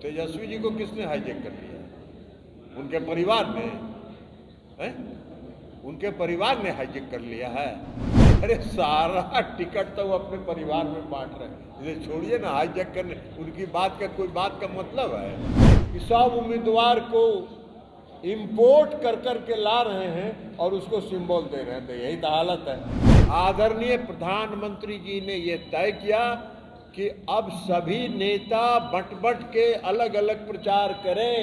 तेजस्वी जी को किसने हाईजैक कर लिया? उनके परिवार ने है? उनके परिवार ने हाईजैक कर लिया है। अरे सारा टिकट तो वो अपने परिवार में बांट रहे हैं। इसे छोड़िए ना, हाईजैक करने उनकी बात का कोई बात का मतलब है कि सब उम्मीदवार को इंपोर्ट कर करके ला रहे हैं और उसको सिंबल दे रहे हैं। तो यही तो हालत है। आदरणीय प्रधानमंत्री जी ने ये तय किया कि अब सभी नेता बट बट के अलग अलग प्रचार करें।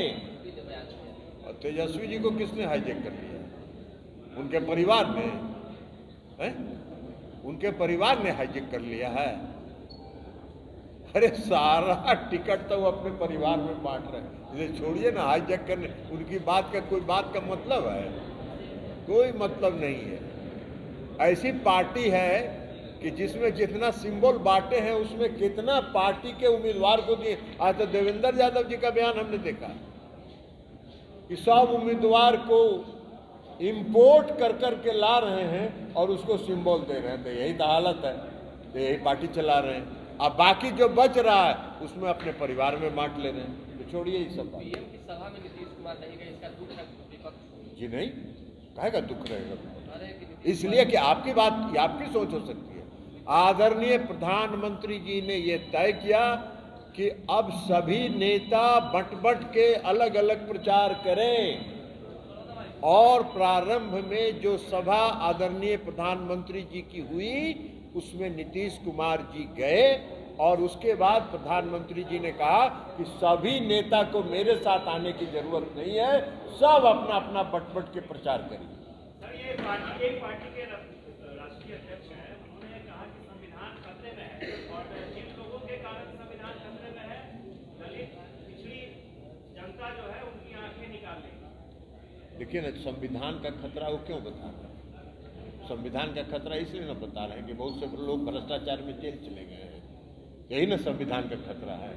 और तेजस्वी जी को किसने हाईजैक कर लिया? उनके परिवार ने है? उनके परिवार ने हाईजैक कर लिया है। अरे सारा टिकट तो वो अपने परिवार में बांट रहे हैं। इसे छोड़िए ना, हाईजैक करने उनकी बात का कोई बात का मतलब है? कोई मतलब नहीं है। ऐसी पार्टी है कि जिसमें जितना सिंबल बांटे हैं उसमें कितना पार्टी के उम्मीदवार को दिए। आज तो देवेंद्र यादव जी का बयान हमने देखा कि सब उम्मीदवार को इंपोर्ट कर करके ला रहे हैं और उसको सिंबल दे रहे हैं। तो यही तो हालत है। तो यही पार्टी चला रहे हैं। अब बाकी जो बच रहा है उसमें अपने परिवार में बांट ले रहे हैं। तो छोड़िए ये सब बात। पीएम की सभा में नीतीश कुमार नहीं गए, इसका दुख है विपक्ष जी नहीं, काहे का दुख रहेगा? इसलिए कि आपकी बात, आपकी सोच हो सकती है। आदरणीय प्रधानमंत्री जी ने ये तय किया कि अब सभी नेता बट बट के अलग अलग प्रचार करें। और प्रारंभ में जो सभा आदरणीय प्रधानमंत्री जी की हुई उसमें नीतीश कुमार जी गए और उसके बाद प्रधानमंत्री जी ने कहा कि सभी नेता को मेरे साथ आने की जरूरत नहीं है, सब अपना अपना बट बट के प्रचार करिए। सर, ये पार्टी के राष्ट्रीय अध्यक्ष हैं, उन्होंने कहा कि संविधान खतरे में है और जिन लोगों के कारण संविधान खतरे में है, दलित पिछड़ी जनता जो है उनकी आंखें निकाल लेगी। देखिए ना, संविधान का खतरा वो क्यों बता रहे हैं? संविधान का खतरा इसलिए ना बता रहे हैं कि बहुत से लोग भ्रष्टाचार में जेल चले गए हैं। यही ना संविधान का खतरा है।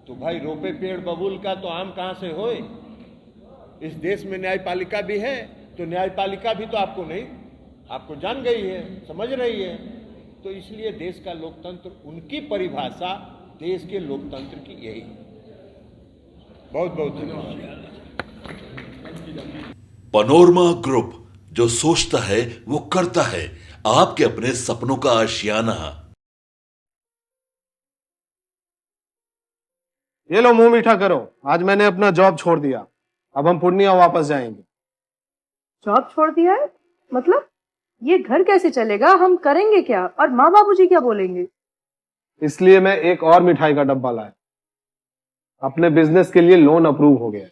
तो भाई रोपे पेड़ बबूल का तो आम कहां से होए? इस देश में न्यायपालिका भी है, तो न्यायपालिका भी तो आपको नहीं, आपको जान गई है, समझ रही है। तो इसलिए देश का लोकतंत्र, उनकी परिभाषा देश के लोकतंत्र की यही है। बहुत बहुत धन्यवाद। पैनोरमा ग्रुप, जो सोचता है वो करता है। आपके अपने सपनों का आशियाना। ये लो, मुंह मीठा करो। आज मैंने अपना जॉब छोड़ दिया। अब हम पूर्णिया वापस जाएंगे। जॉब छोड़ दिया है? मतलब ये घर कैसे चलेगा? हम करेंगे क्या? और माँ बाबूजी क्या बोलेंगे? इसलिए मैं एक और मिठाई का डब्बा लाया। अपने बिजनेस के लिए लोन अप्रूव हो गया।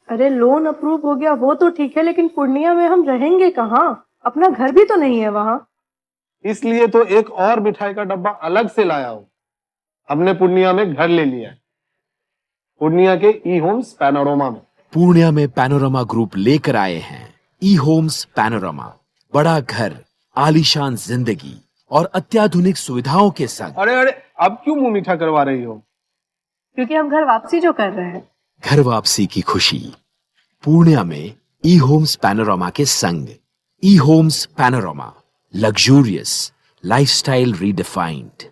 अरे लोन अप्रूव हो गया वो तो ठीक है, लेकिन पूर्णिया में हम रहेंगे कहाँ? अपना घर भी तो नहीं है वहाँ। इसलिए तो एक और मिठाई का डब्बा अलग से लाया हूँ। हमने पूर्णिया में घर ले लिया है, पूर्णिया के ई होम्स पैनोरमा में। पूर्णिया में पैनोरमा ग्रुप लेकर आए हैं ई होम्स पैनोरमा। बड़ा घर, आलीशान जिंदगी और अत्याधुनिक सुविधाओं के संग। अरे अरे, अब क्यों मुंह मीठा करवा रही हो? क्योंकि हम घर वापसी जो कर रहे हैं। घर वापसी की खुशी पूर्णिया में ई होम्स पैनोरमा के संग। E Homes Panorama, luxurious lifestyle redefined.